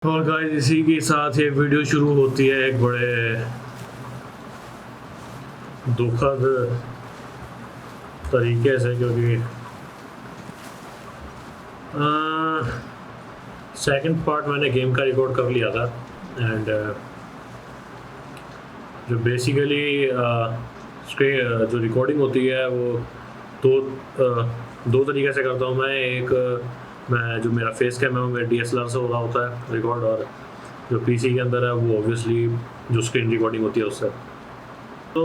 और गाइस इसी के साथ ये वीडियो शुरू होती है एक बड़े दुखद तरीके से, क्योंकि सेकंड पार्ट मैंने गेम का रिकॉर्ड कर लिया था एंड जो बेसिकली जो रिकॉर्डिंग होती है वो दो तरीके से करता हूँ मैं। एक मैं जो मेरा फेस कैम है वो मेरे DSLR से हो रहा होता है रिकॉर्ड, और जो PC के अंदर है वो ऑब्वियसली जो स्क्रीन रिकॉर्डिंग होती है उससे। तो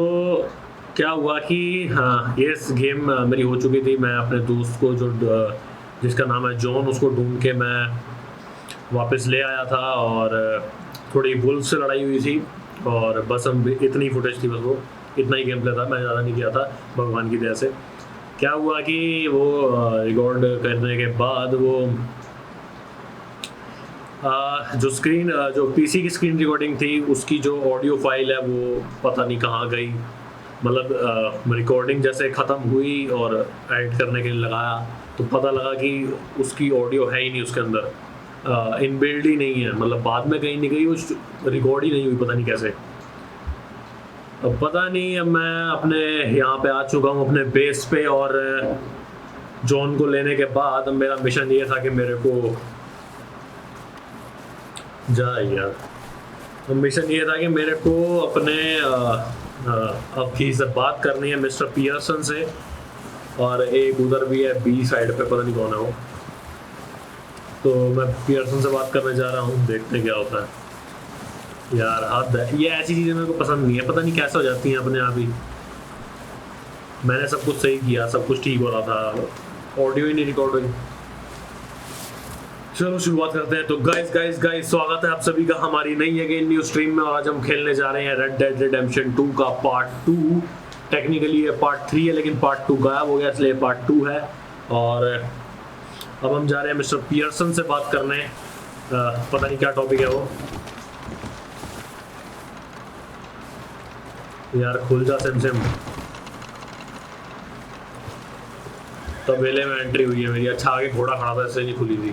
क्या हुआ कि हाँ, ये गेम मेरी हो चुकी थी। मैं अपने दोस्त को जो जिसका नाम है जॉन, उसको ढूंढ के मैं वापस ले आया था और थोड़ी वुल्फ से लड़ाई हुई थी और बस हम इतनी फुटेज थी, बस वो इतना ही गेम प्ले था। मैं ज़्यादा नहीं किया था भगवान की दया से। क्या हुआ कि वो रिकॉर्ड करने के बाद वो जो PC की स्क्रीन रिकॉर्डिंग थी उसकी जो ऑडियो फाइल है वो पता नहीं कहाँ गई। मतलब रिकॉर्डिंग जैसे ख़त्म हुई और एडिट करने के लिए लगाया तो पता लगा कि उसकी ऑडियो है ही नहीं उसके अंदर, इनबिल्ड ही नहीं है। मतलब बाद में कहीं नहीं गई, वो रिकॉर्ड ही नहीं हुई, पता नहीं कैसे। अब पता नहीं, अब मैं अपने यहाँ पे आ चुका हूँ अपने बेस पे, और जॉन को लेने के बाद मेरा मिशन ये था कि मेरे को मिशन ये था कि मेरे को अपने अब की से बात करनी है मिस्टर पियर्सन से, और एक उधर भी है B साइड पे, पता नहीं कौन है वो। तो मैं पियर्सन से बात करने जा रहा हूँ, देखते क्या होता है। यार हद है, ये ऐसी चीज़ें मेरे को पसंद नहीं है, पता नहीं कैसे हो जाती हैं अपने आप ही। मैंने सब कुछ सही किया, सब कुछ ठीक हो रहा था, ऑडियो ही नहीं रिकॉर्ड हुई। चलो शुरुआत करते हैं। तो गाइस स्वागत है आप सभी का हमारी नई अगेन न्यू स्ट्रीम में, और आज हम खेलने जा रहे हैं रेड डेड रिडेम्पशन 2 का पार्ट 2। टेक्निकली ये पार्ट 3 है लेकिन पार्ट 2 गायब हो गया, इसलिए पार्ट 2 है। और अब हम जा रहे हैं मिस्टर पियर्सन से बात करने। पता नहीं क्या टॉपिक है वो। यार खुल जा सिम। तबेले में एंट्री हुई है मेरी। अच्छा आगे घोड़ा खड़ा था इससे नहीं खुली थी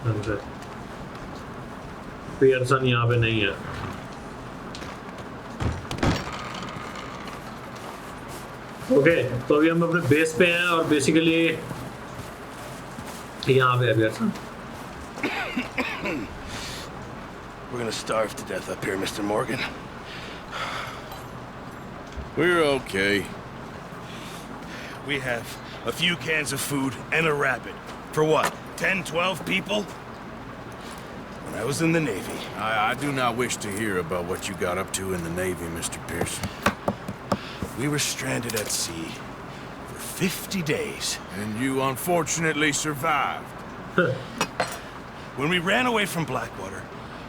ढंग से। पियर्सन यहाँ पे नहीं है। ओके, तो अभी हम अपने बेस पे हैं और बेसिकली यहाँ पे है Pearson. We're gonna starve to death up here, Mr. Morgan. We're okay. We have a few cans of food and a rabbit. For what? 10, 12 people? When I was in the Navy. I do not wish to hear about what you got up to in the Navy, Mr. Pearson. We were stranded at sea for 50 days. And you unfortunately survived. When we ran away from Blackwater,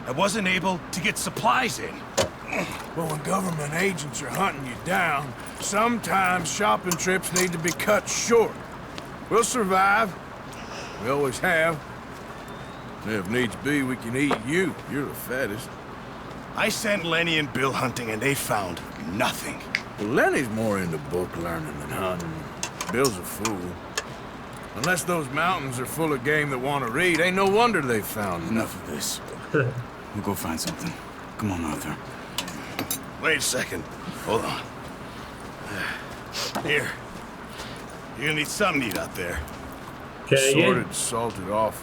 I wasn't able to get supplies in. But when government agents are hunting you down, sometimes shopping trips need to be cut short. We'll survive. We always have. If needs be, we can eat you. You're the fattest. I sent Lenny and Bill hunting and they found nothing. Well, Lenny's more into book learning than hunting. Bill's a fool. Unless those mountains are full of game that want to read, ain't no wonder they found Enough of this. We'll go find something. Come on, Arthur. Wait a second. Hold on. Here. You're gonna need something to eat out there. Sorted, salted off.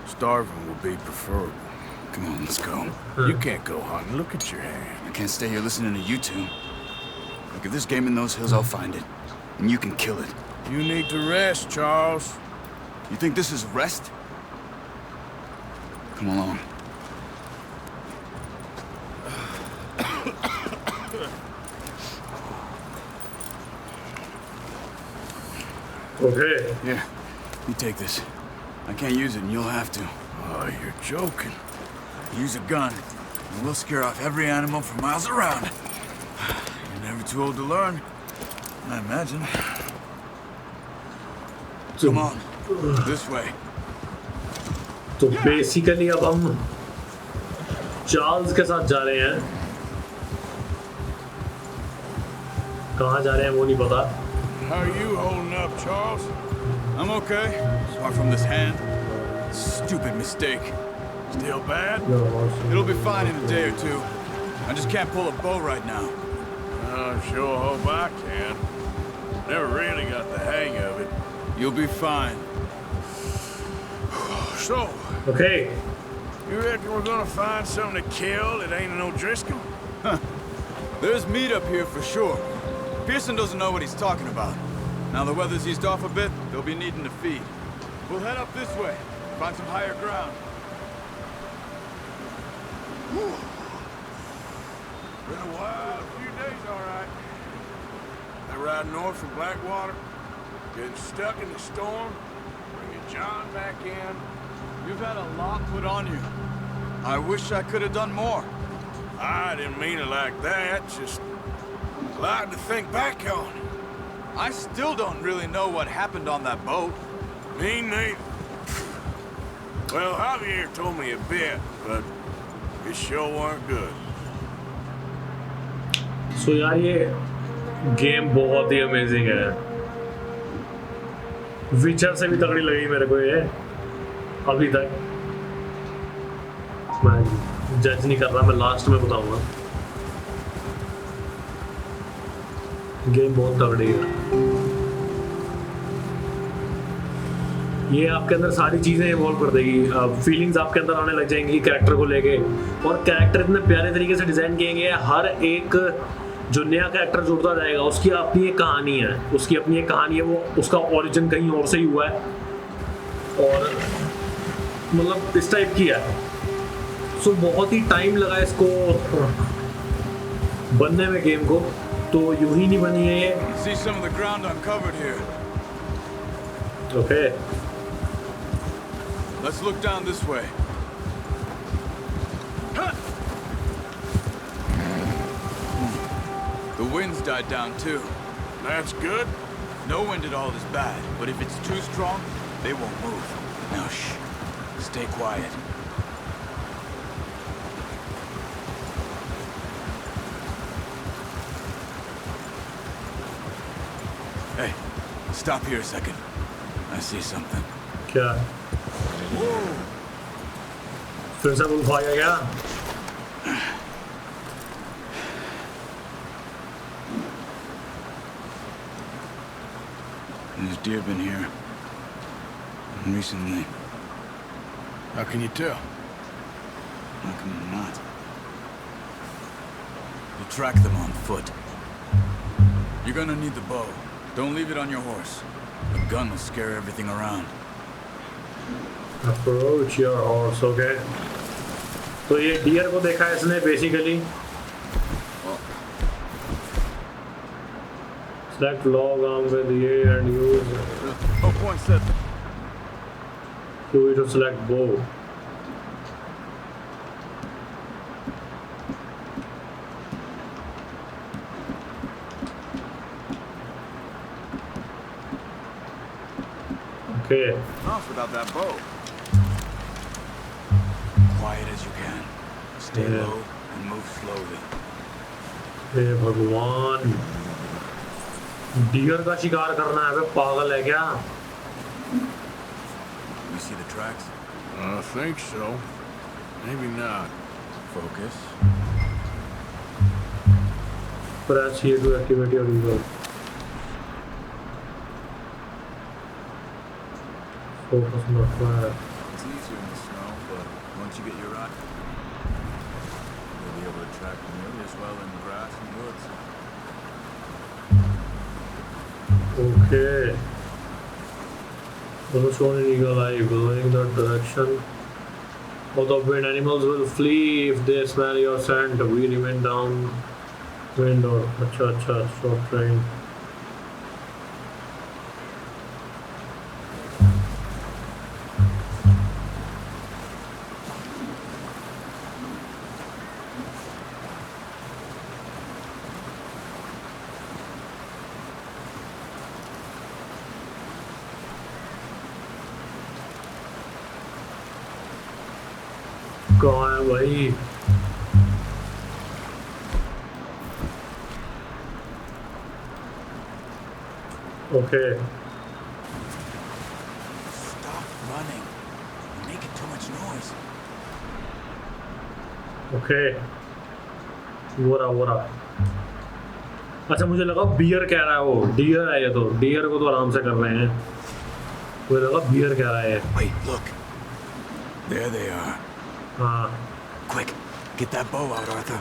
Starving will be preferable. Come on, let's go. You can't go hunting. Look at your hand. I can't stay here listening to you two. Look, if there's game in those hills, I'll find it. And you can kill it. You need to rest, Charles. You think this is rest? Come along. Okay. Here, you take this. I can't use it, and you'll have to. Oh, you're joking. Use a gun, and we'll scare off every animal for miles around. You're never too old to learn, I imagine. Come on, this way. तो basically अब हम Charles के साथ जा रहे हैं। कहाँ जा रहे हैं वो नहीं पता। How are you holding up, Charles? I'm okay. Apart from this hand. Stupid mistake. Still bad? No, It'll be fine in a day or two. I just can't pull a bow right now. I sure hope I can. Never really got the hang of it. You'll be fine. So, Okay. you reckon we're gonna find something to kill that ain't an O'Driscoll? There's meat up here for sure. Pearson doesn't know what he's talking about. Now the weather's eased off a bit, they'll be needing to feed. We'll head up this way, find some higher ground. Been a while, a few days, all right. I ride north from Blackwater, getting stuck in the storm, bringing John back in. You've had a lot put on you. I wish I could have done more. I didn't mean it like that, just a lot to think back on. I still don't really know what happened on that boat. Me neither. Well, Javier told me a bit, but it sure weren't good. So यार ये game बहुत ही amazing है। विचर से भी तगड़ी लगी मेरे को ये अभी तक। मैं जज नहीं कर रहा, मैं लास्ट में बताऊंगा। गेम बहुत तगड़ी है। ये आपके अंदर सारी चीज़ें इवॉल्व कर देगी, फीलिंग्स आपके अंदर आने लग जाएंगी कैरेक्टर को लेके, और कैरेक्टर इतने प्यारे तरीके से डिज़ाइन किए गए हैं। हर एक जो नया कैरेक्टर जुड़ता जाएगा उसकी अपनी एक कहानी है, उसकी अपनी एक कहानी है, वो उसका ओरिजिन कहीं और से ही हुआ है और मतलब इस टाइप की है। सो बहुत ही टाइम लगा इसको बनने में गेम को, तो यूं ही नहीं बनी है ये। See some of the ground uncovered here. Okay Let's look down this way. The wind's died down too. That's good. No wind at all is bad, but if it's too strong, they won't move. Now shh. Stay quiet. Hey, stop here a second. I see something. क्या फिर से bull खाया क्या? There's deer been here recently. How can you tell? How come not? We'll track them on foot. You're gonna need the bow. Don't leave it on your horse. A gun will scare everything around. Approach your horse, okay? तो ये dear को देखा है इसने basically. Select log arm with A and use Oh, point set. Q to select bow. Okay. Off without that bow. Quiet as you can. Stay low and move slowly. हे भगवान, dear का शिकार करना है, वे पागल है क्या? You see the tracks? I think so. Maybe not. Focus. Press here to activate your eagle. Focus on the fire. It's easier in the snow, but once you get your eye, you'll be able to track nearly as well in grass and woods. Okay. Also shown in eagle eye, going that direction of the wind. Animals will flee if they smell your scent. We remain downwind or अच्छा short train. कहाँ है भाई? Okay. Stop running. You're making too much noise. Okay वो रहा। अच्छा मुझे लगा beer कह रहा है वो, डियर है ये तो, डियर को तो आराम से कर रहे हैं, मुझे लगा बियर कह रहा है। Wait, look. There they are. हाँ Quick, get that bow out, Arthur.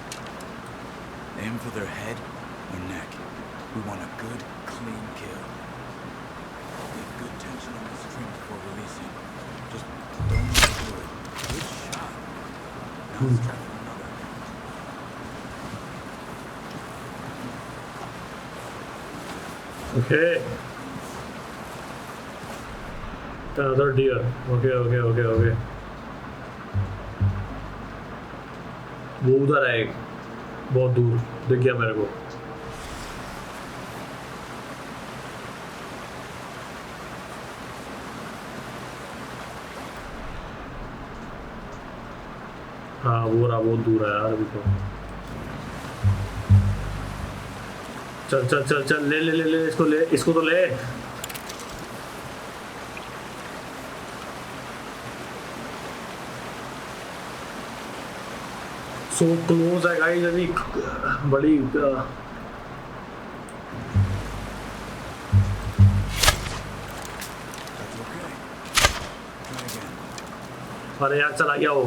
Aim for their head or neck. We want a good, clean kill. Get good tension on the string before releasing. Just don't do it. Good shot. Now let's try for another. Okay another deer. Okay वो उधर है एक, बहुत दूर दिख गया मेरे को। हाँ वो रहा, बहुत दूर है यार अभी तो। चल चल चल चल, ले ले ले ले इसको, ले इसको तो ले। सो क्लोज है गाइस अभी, बड़ी That's okay. Try again. अरे यार चला गया वो।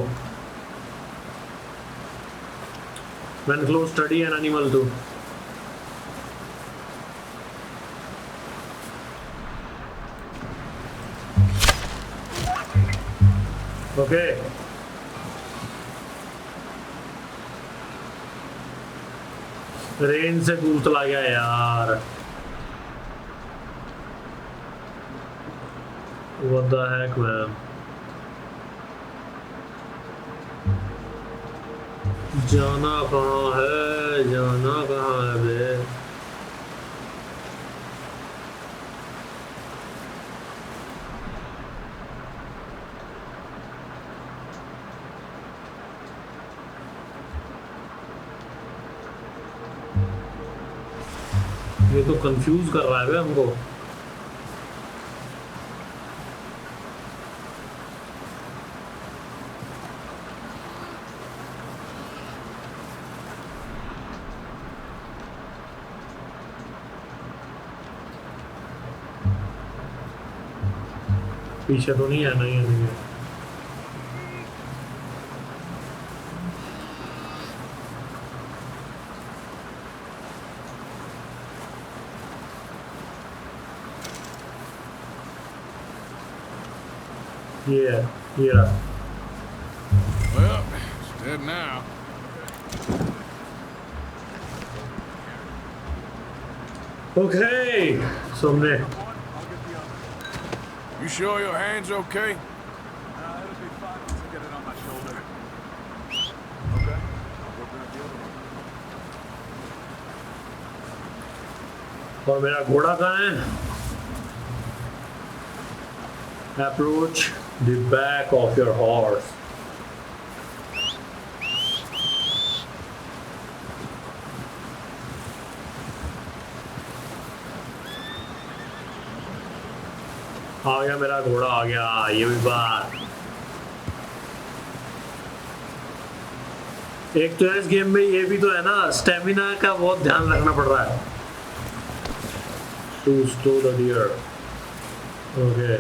When close, study an animal too. Okay. Range से दूर चला गया यार। What the heck man? जाना कहाँ है, जाना कहाँ है बे? ये तो कंफ्यूज कर रहा है बे हमको। पीछे तो नहीं है, नहीं है, नहीं है। ये रहा। Well, it's dead now. Okay सामने। You sure your hand's okay? It'll be fine once I get it on my shoulder. Okay, I'll go grab the other one. और मेरा घोड़ा कहाँ है? Approach the back of your horse. आ गया मेरा घोड़ा, आ गया। ये भी बात, एक तो इस गेम में ये भी तो है ना, स्टेमिना का बहुत ध्यान रखना पड़ रहा है। To stow the deer. Okay,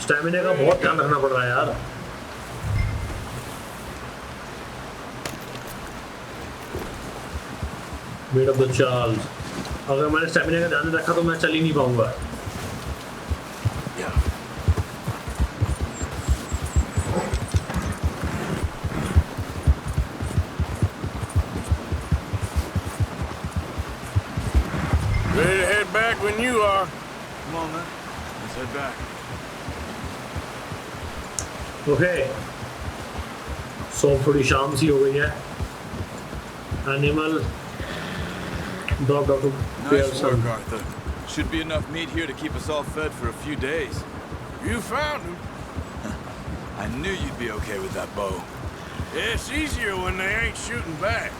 stamina का बहुत ध्यान रखना पड़ रहा है यार। Made up the Charles. अगर मैंने स्टेमिना का ध्यान नहीं रखा तो मैं चल ही नहीं पाऊंगा। Ready to head back when you are. Come on then, let's head back. Okay, so थोड़ी शाम सी हो गई है। Animal drop to Nice work, Arthur. Should be enough meat here to keep us all fed for a few days. You found him. I knew you'd be okay with that bow. It's easier when they ain't shooting back.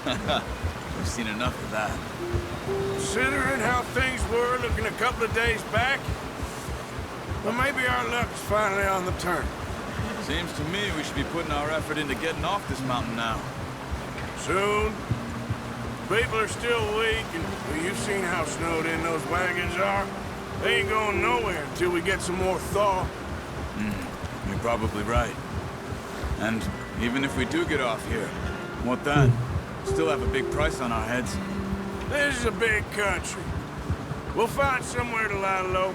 We've seen enough of that. Considering how things were looking a couple of days back, well, maybe our luck's finally on the turn. Seems to me we should be putting our effort into getting off this mountain now. Soon. People are still weak, and you've seen how snowed in those wagons are. They ain't going nowhere until we get some more thaw. You're probably right. And even if we do get off here, what then? Still have a big price on our heads. This is a big country. We'll find somewhere to lie low.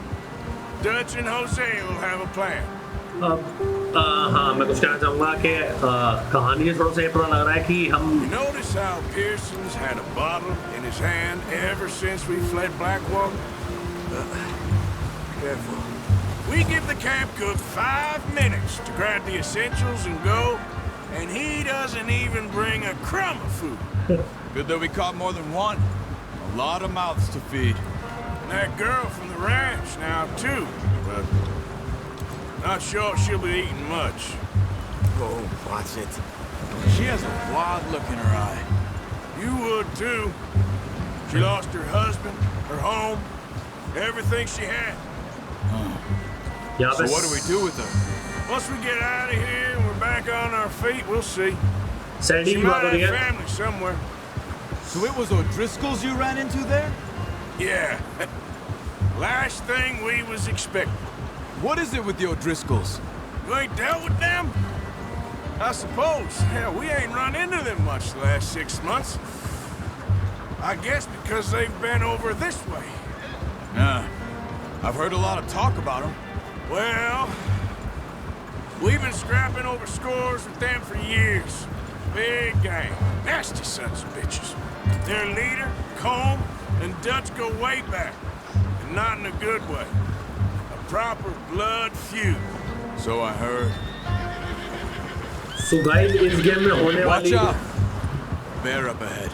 Dutch and Jose will have a plan. हाँ मैं कुछ कहना चाहूँगा कि कहानी से थोड़ा सा ये पता लग रहा है कि You हम notice how Pearson's had a bottle in his hand ever since we fled Blackwater? Careful. We give the camp cook 5 minutes to grab the essentials and go, and he doesn't even bring a crumb of food. Good that we caught more than one. A lot of mouths to feed. And that girl from the ranch now, too. But not sure she'll be eating much. Oh, watch it. She has a wild look in her eye. You would, too. She lost her husband, her home, everything she had. यहाँ So पे what do we do with her? Once we get out of here and we're back on our feet, we'll see. Sandy She की बात might हो रही have है family somewhere. So it was O'Driscoll's you ran into there? Yeah. Last thing we was expecting. What is it with the O'Driscolls? You ain't dealt with them? I suppose. Hell, we ain't run into them much the last 6 months. I guess because they've been over this way. Yeah. I've heard a lot of talk about them. Well, we've been scrapping over scores with them for years. Big gang. Nasty sons of bitches. Their leader, Combe, and Dutch go way back. And not in a good way. A proper blood feud. So I heard. So guys इस game में होने Watch वाली out! Bear up ahead.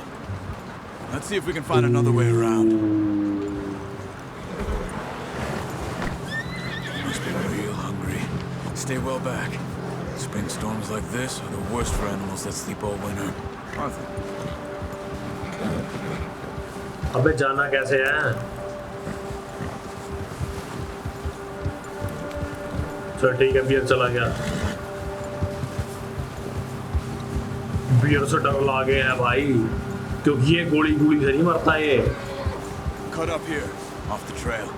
Let's see if we can find another way around. Must be real hungry. Stay well back. Spring storms like this are the worst for animals that sleep all winter. Arthur. अबे जाना कैसे है चल ठीक है beer चला गया beer से डर लागे है भाई क्योंकि ये गोली गोली से नहीं मरता है Cut up here, off the trail.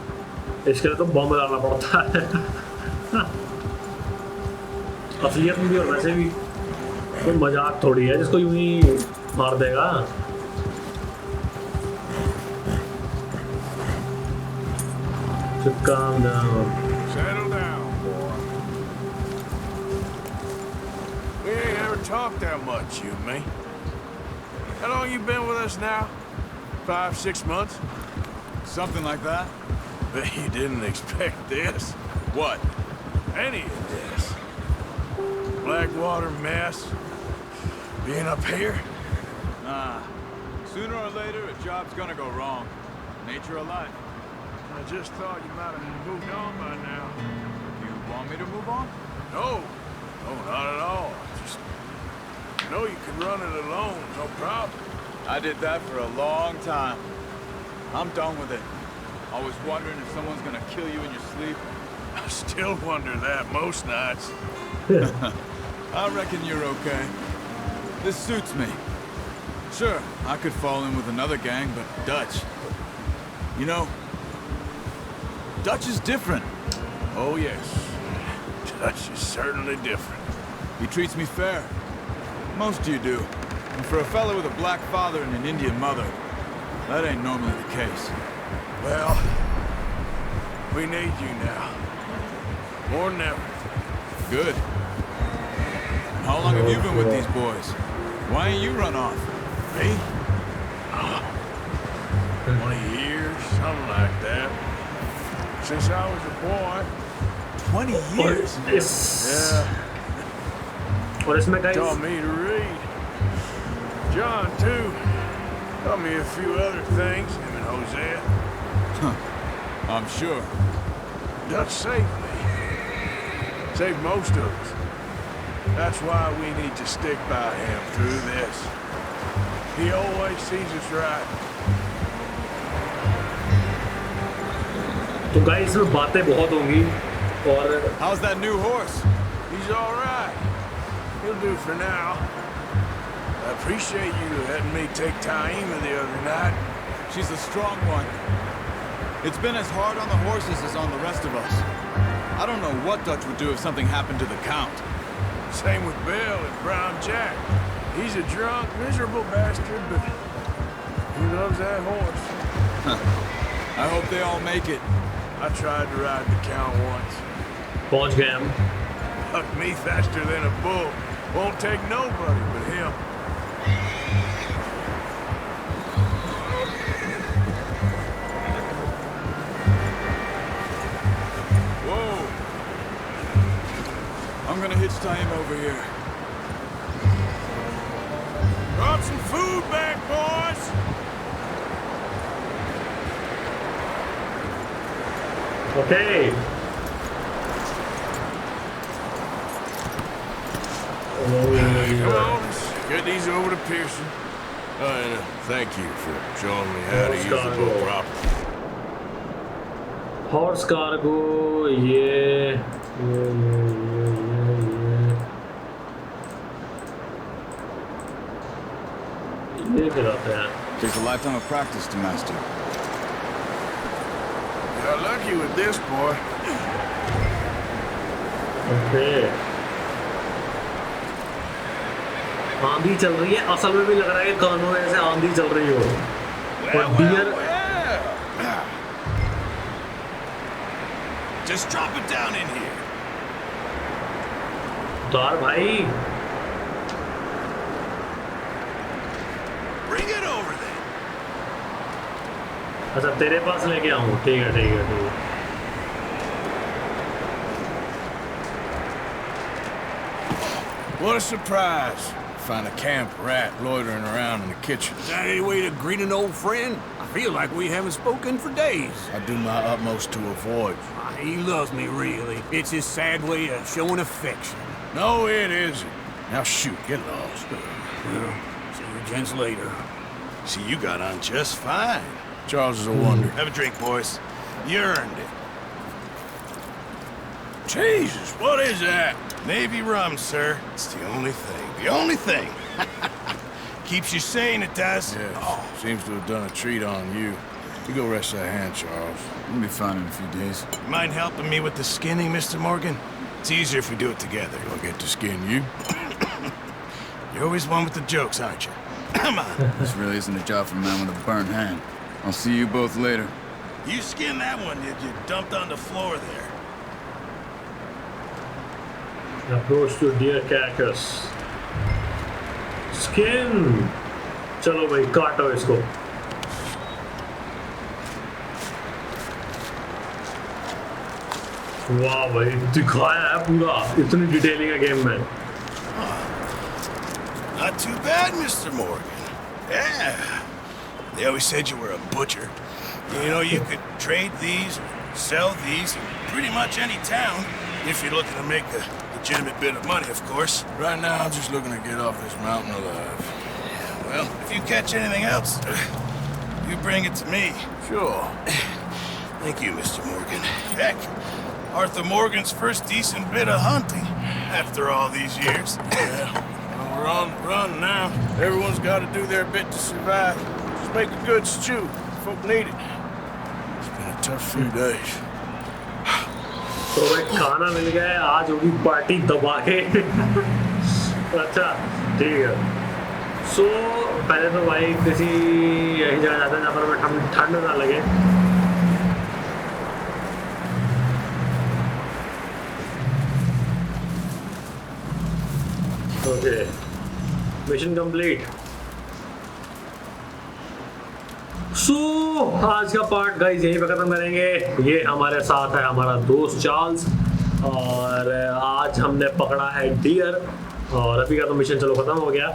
इसके लिए तो बम डालना पड़ता है असलियत में भी और वैसे भी कोई मजाक थोड़ी है जिसको यूं ही मार देगा Just calm down. Settle down, boy. We ain't ever talked that much, you and me. How long you been with us now? 5, 6 months? Something like that? Bet you didn't expect this. What? Any of this. Blackwater mess. Being up here. Nah. Sooner or later, a job's gonna go wrong. Nature of life. I just thought you might have moved on by now. You want me to move on? No. No, not at all. Just know you can run it alone, no problem. I did that for a long time. I'm done with it. Always wondering if someone's gonna kill you in your sleep. I still wonder that most nights. I reckon you're okay. This suits me. Sure, I could fall in with another gang, but Dutch. You know, Dutch is different. Oh, yes. Dutch is certainly different. He treats me fair. Most of you do. And for a fella with a black father and an Indian mother, that ain't normally the case. Well, we need you now. More than ever. Good. How long have you been with these boys? Why ain't you run off? Me? 20 years, something like that. Since I was a boy. 20 years? Yeah. और इसमें guys Taught me to read. John, too. Taught me a few other things, him and Hosea. I'm sure. Dutch saved me. Saved most of us. That's why we need to stick by him through this. He always sees us right. तो guys इसमें बातें बहुत होंगी और How's that new horse? He's She's all right. He'll do for now. I appreciate you letting me take Taima the other night. She's a strong one. It's been as hard on the horses as on the rest of us. I don't know what Dutch would do if something happened to the Count. Same with Bill and Brown Jack. He's a drunk, miserable bastard, but he loves that horse. I hope they all make it. I tried to ride the Count once. पहुंच गए हम. Hucked me faster than a bull. Won't take nobody but him. Whoa! I'm gonna hitch Taima over here. Brought some food back, boys. Okay. Come on, let's get these over to Pearson. And thank you for showing me how to use the boat properly. Horse cargo, ये गिराते हैं. Takes a lifetime of practice to master. Got lucky with this, boy. Okay. आंधी चल रही है. असल में भी लग रहा है कि कानों में ऐसे आंधी चल रही हो. और dear Just drop it down in here. उतार भाई. Bring it over there. अच्छा तेरे पास लेके आऊँ. ठीक है ठीक है ठीक है. What a surprise. Find a camp rat loitering around in the kitchen. Is that any way to greet an old friend? I feel like we haven't spoken for days. I do my utmost to avoid. He loves me, really. It's his sad way of showing affection. No, it isn't. Now shoot, get lost. Well, see you gents later. See, you got on just fine. Charles is a wonder. Have a drink, boys. You earned it. Jesus, what is that? Navy rum, sir. It's the only thing. The only thing. Keeps you sane, it does. Yes, seems to have done a treat on you. You go rest that hand, Charles. We'll be fine in a few days. You mind helping me with the skinning, Mr. Morgan? It's easier if we do it together. I'll get to skin you. You're always one with the jokes, aren't you? Come on. This really isn't a job for a man with a burnt hand. I'll see you both later. You skinned that one, did you? Dumped on the floor there. Approach to deer carcass. Skin. चलो भाई काटो इसको. वाह भाई दिखाया है पूरा. इतनी डिटेलिंग है गेम में. Not too bad, Mr. Morgan. Yeah. They always said you were a butcher. You know, you could trade these, sell these, in pretty much any town, if you're looking to make a legitimate bit of money, of course. Right now, I'm just looking to get off this mountain alive. Well, if you catch anything else, you bring it to me. Sure. Thank you, Mr. Morgan. Heck, Arthur Morgan's first decent bit of hunting after all these years. Yeah. Well, we're on the run now. Everyone's got to do their bit to survive. Just make a good stew. Folk need it. It's been a tough few days. तो भाई खाना मिल गया है. आज होगी party दबा के. अच्छा ठीक है. सो पहले तो भाई किसी यही जगह जाते हैं जहाँ पर हमें ठंड ना लगे. Okay mission complete. सो आज का पार्ट गाइस यहीं पे खत्म करेंगे. ये हमारे साथ है हमारा दोस्त चार्ल्स और आज हमने पकड़ा है डियर और अभी का तो मिशन चलो खत्म हो गया.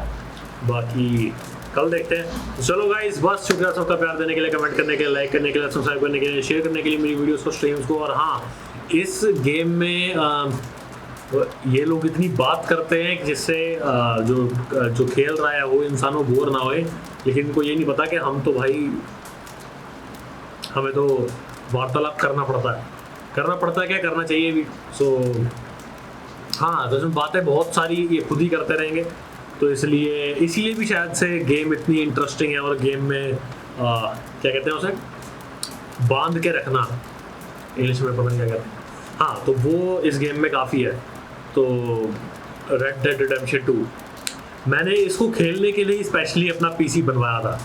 बाकी कल देखते हैं. चलो गाइस बस शुक्रिया सबका प्यार देने के लिए, कमेंट करने के लिए, लाइक करने के लिए, सब्सक्राइब करने के लिए, शेयर करने के लिए मेरी वीडियोस को, स्ट्रीम्स को. और हाँ इस गेम में ये लोग इतनी बात करते हैं कि जिससे जो खेल रहा है वो इंसान को बोर ना होए. लेकिन इनको ये नहीं पता कि हम तो भाई हमें तो वार्तालाप करना पड़ता है क्या करना चाहिए भी. सो हाँ तो इसमें बातें बहुत सारी ये खुद ही करते रहेंगे, तो इसीलिए भी शायद से गेम इतनी इंटरेस्टिंग है। और गेम में क्या कहते हैं उसे, बांध के रखना, इंग्लिश में पता नहीं क्या कहते हैं, हाँ तो वो इस गेम में काफ़ी है। तो रेड डेड रिडेम्पशन 2 मैंने इसको खेलने के लिए स्पेशली अपना पीसी बनवाया था,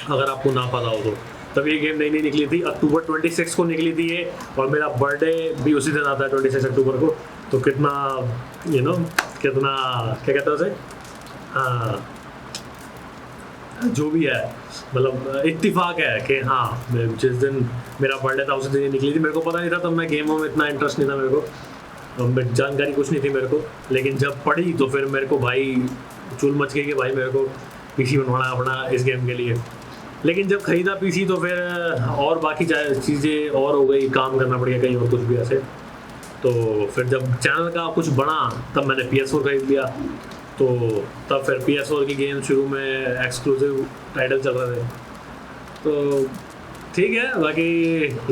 अगर आपको ना पता हो तो। तब ये गेम नई निकली थी, अक्टूबर 26 को निकली थी ये, और मेरा बर्थडे भी उसी दिन आता है 26 अक्टूबर को। तो कितना कितना क्या कहते हैं उसे, हाँ जो भी है, मतलब इत्तेफाक है कि हाँ जिस दिन मेरा बर्थडे था उसी दिन ये निकली थी। मेरे को पता नहीं था, तब मैं गेमों में इतना इंटरेस्ट नहीं था मेरे को, जानकारी कुछ नहीं थी मेरे को। लेकिन जब पढ़ी तो फिर मेरे को भाई चूल मच गई कि भाई मेरे को पीसी बनवाना अपना इस गेम के लिए। लेकिन जब खरीदा पीसी तो फिर और बाकी चीज़ें और हो गई, काम करना पड़ गया कहीं और कुछ भी ऐसे। तो फिर जब चैनल का कुछ बना तब मैंने PS4 खरीद लिया। तो तब फिर PS4 की गेम शुरू में एक्सक्लूसिव टाइटल चल रहे थे, तो ठीक है। बाकी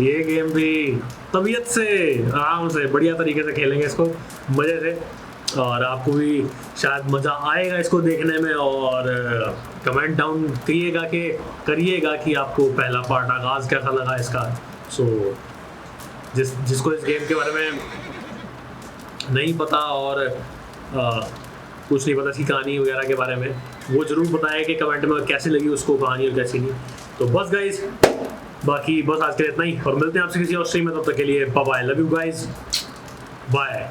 ये गेम भी तबीयत से आराम से बढ़िया तरीके से खेलेंगे इसको मज़े से, और आपको भी शायद मज़ा आएगा इसको देखने में। और कमेंट डाउन करिएगा कि आपको पहला पार्ट आगाज़ कैसा लगा इसका। सो जिसको इस गेम के बारे में नहीं पता और कुछ नहीं पता इसकी कहानी वगैरह के बारे में, वो ज़रूर बताए कि कमेंट में कैसी लगी उसको कहानी और कैसी नहीं। तो बस गाइज, बाकी बस आज के लिए इतना ही, और मिलते हैं आपसे किसी और स्ट्रीम में। तब तक के लिए bye bye, love you guys, bye.